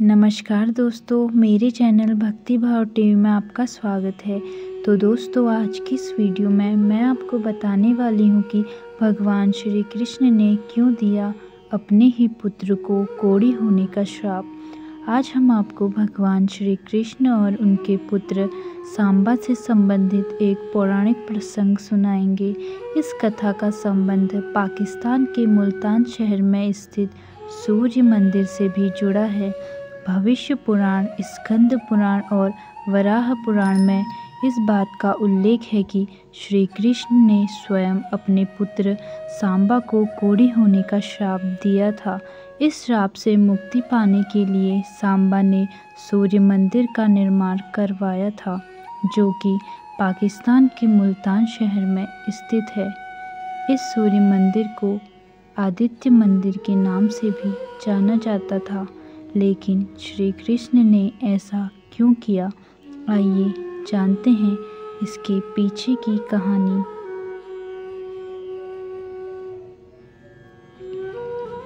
नमस्कार दोस्तों, मेरे चैनल भक्ति भाव टीवी में आपका स्वागत है। तो दोस्तों, आज की इस वीडियो में मैं आपको बताने वाली हूँ कि भगवान श्री कृष्ण ने क्यों दिया अपने ही पुत्र को कोढ़ी होने का श्राप। आज हम आपको भगवान श्री कृष्ण और उनके पुत्र सांबा से संबंधित एक पौराणिक प्रसंग सुनाएंगे। इस कथा का संबंध पाकिस्तान के मुल्तान शहर में स्थित सूर्य मंदिर से भी जुड़ा है। भविष्य पुराण, स्कंद पुराण और वराह पुराण में इस बात का उल्लेख है कि श्री कृष्ण ने स्वयं अपने पुत्र सांबा को कोढ़ी होने का श्राप दिया था। इस श्राप से मुक्ति पाने के लिए सांबा ने सूर्य मंदिर का निर्माण करवाया था, जो कि पाकिस्तान के मुल्तान शहर में स्थित है। इस सूर्य मंदिर को आदित्य मंदिर के नाम से भी जाना जाता था, लेकिन श्री कृष्ण ने ऐसा क्यों किया, आइए जानते हैं इसके पीछे की कहानी।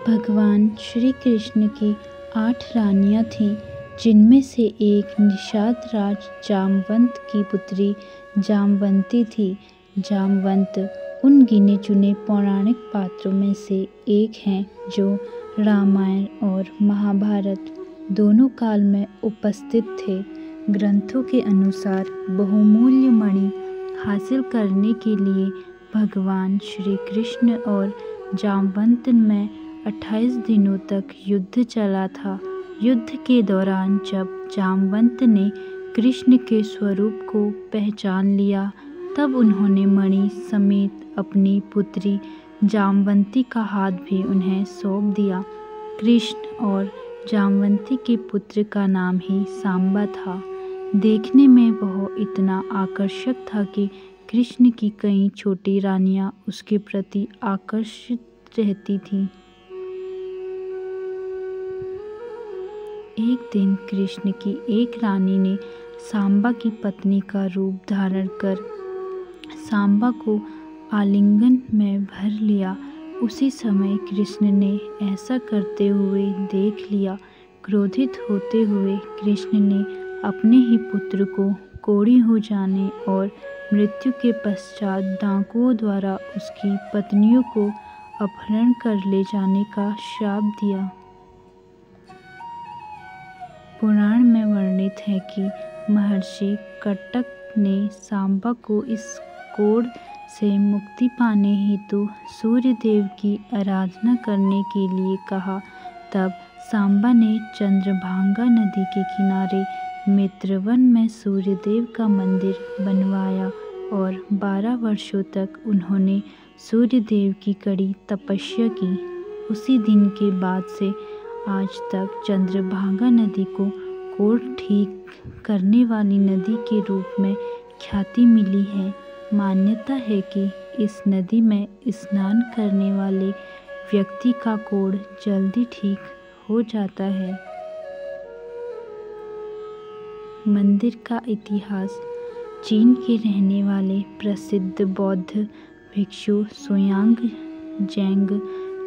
भगवान श्री कृष्ण की 8 रानियां थीं, जिनमें से एक निषाद राज जामवंत की पुत्री जामवंती थी। जामवंत उन गिने चुने पौराणिक पात्रों में से एक हैं जो रामायण और महाभारत दोनों काल में उपस्थित थे। ग्रंथों के अनुसार बहुमूल्य मणि हासिल करने के लिए भगवान श्री कृष्ण और जामवंत में 28 दिनों तक युद्ध चला था। युद्ध के दौरान जब जामवंत ने कृष्ण के स्वरूप को पहचान लिया, तब उन्होंने मणि समेत अपनी पुत्री जामवंती का हाथ भी उन्हें सौंप दिया। कृष्ण और जामवंती के पुत्र का नाम ही सांबा था। देखने में वह इतना आकर्षक था कि कृष्ण की कई छोटी रानियां उसके प्रति आकर्षित रहती थीं। एक दिन कृष्ण की एक रानी ने सांबा की पत्नी का रूप धारण कर सांबा को आलिंगन में भर लिया। उसी समय कृष्ण ने ऐसा करते हुए देख लिया। क्रोधित होते हुए कृष्ण ने अपने ही पुत्र को कोढ़ी हो जाने और मृत्यु के पश्चात डाकुओं द्वारा उसकी पत्नियों को अपहरण कर ले जाने का श्राप दिया। पुराण में वर्णित है कि महर्षि कटक ने सांबा को इस कोढ़ से मुक्ति पाने हेतु सूर्य देव की आराधना करने के लिए कहा। तब सांबा ने चंद्रभागा नदी के किनारे मित्रवन में सूर्य देव का मंदिर बनवाया और 12 वर्षों तक उन्होंने सूर्य देव की कड़ी तपस्या की। उसी दिन के बाद से आज तक चंद्रभागा नदी को कोढ़ ठीक करने वाली नदी के रूप में ख्याति मिली है। मान्यता है कि इस नदी में स्नान करने वाले व्यक्ति का कोढ़ जल्दी ठीक हो जाता है। मंदिर का इतिहास। चीन के रहने वाले प्रसिद्ध बौद्ध भिक्षु सुयांग जेंग,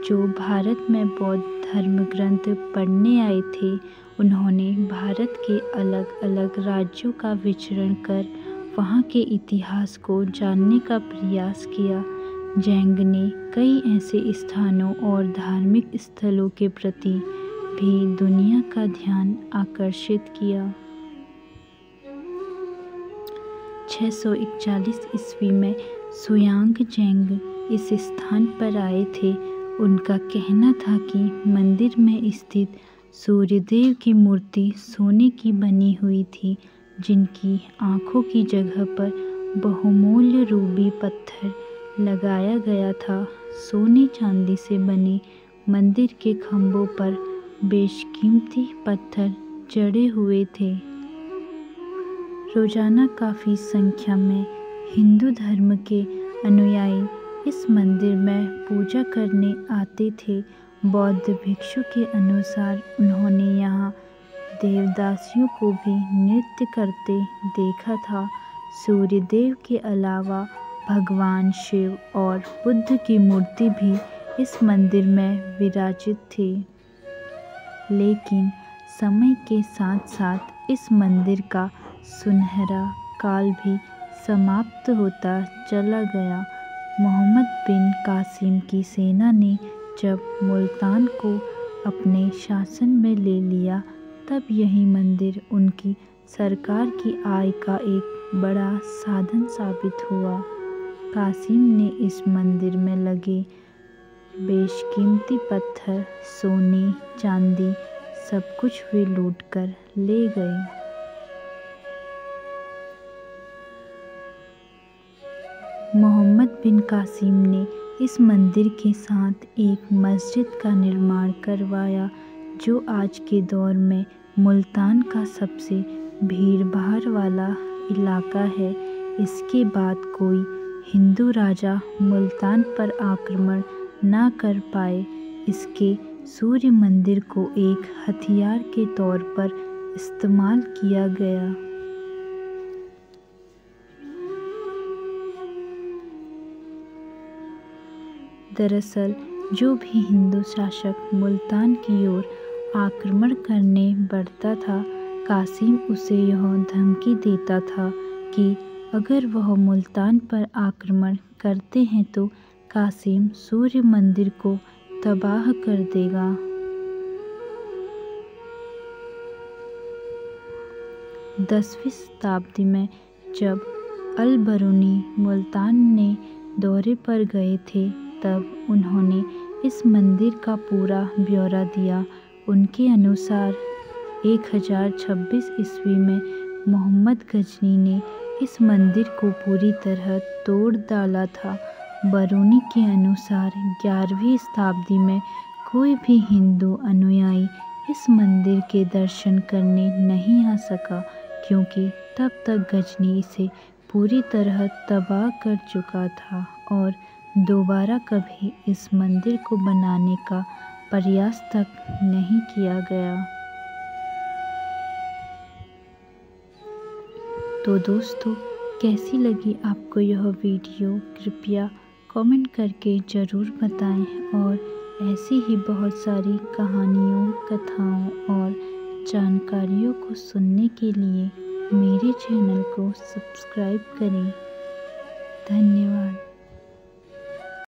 जो भारत में बौद्ध धर्म ग्रंथ पढ़ने आए थे, उन्होंने भारत के अलग अलग राज्यों का विचरण कर वहाँ के इतिहास को जानने का प्रयास किया। जेंग ने कई ऐसे स्थानों और धार्मिक स्थलों के प्रति भी दुनिया का ध्यान आकर्षित किया। 641 ईस्वी में सुयांग जेंग इस स्थान पर आए थे। उनका कहना था कि मंदिर में स्थित सूर्यदेव की मूर्ति सोने की बनी हुई थी, जिनकी आँखों की जगह पर बहुमूल्य रूबी पत्थर लगाया गया था। सोने चांदी से बने मंदिर के खंभों पर बेशकीमती पत्थर जड़े हुए थे। रोजाना काफ़ी संख्या में हिंदू धर्म के अनुयायी इस मंदिर में पूजा करने आते थे। बौद्ध भिक्षु के अनुसार उन्होंने यहाँ देवदासियों को भी नृत्य करते देखा था। सूर्यदेव के अलावा भगवान शिव और बुद्ध की मूर्ति भी इस मंदिर में विराजित थी, लेकिन समय के साथ साथ इस मंदिर का सुनहरा काल भी समाप्त होता चला गया। मोहम्मद बिन कासिम की सेना ने जब मुल्तान को अपने शासन में ले लिया, तब यही मंदिर उनकी सरकार की आय का एक बड़ा साधन साबित हुआ। कासिम ने इस मंदिर में लगे बेशकीमती पत्थर, सोने, चांदी सब कुछ वे लूट कर ले गए। मोहम्मद बिन कासिम ने इस मंदिर के साथ एक मस्जिद का निर्माण करवाया, जो आज के दौर में मुल्तान का सबसे भीड़-भाड़ वाला इलाका है। इसके बाद कोई हिंदू राजा मुल्तान पर आक्रमण न कर पाए। इसके सूर्य मंदिर को एक हथियार के तौर पर इस्तेमाल किया गया। दरअसल जो भी हिंदू शासक मुल्तान की ओर आक्रमण करने बढ़ता था, कासिम उसे यह धमकी देता था कि अगर वह मुल्तान पर आक्रमण करते हैं तो कासिम सूर्य मंदिर को तबाह कर देगा। दसवीं शताब्दी में जब अल-बरूनी मुल्तान ने दौरे पर गए थे, तब उन्होंने इस मंदिर का पूरा ब्यौरा दिया। उनके अनुसार 1026 ईस्वी में मोहम्मद गजनी ने इस मंदिर को पूरी तरह तोड़ डाला था। बरूनी के अनुसार 11वीं शताब्दी में कोई भी हिंदू अनुयायी इस मंदिर के दर्शन करने नहीं आ सका, क्योंकि तब तक गजनी इसे पूरी तरह तबाह कर चुका था और दोबारा कभी इस मंदिर को बनाने का प्रयास तक नहीं किया गया। तो दोस्तों, कैसी लगी आपको यह वीडियो? कृपया कमेंट करके ज़रूर बताएं और ऐसी ही बहुत सारी कहानियों, कथाओं और जानकारियों को सुनने के लिए मेरे चैनल को सब्सक्राइब करें। धन्यवाद।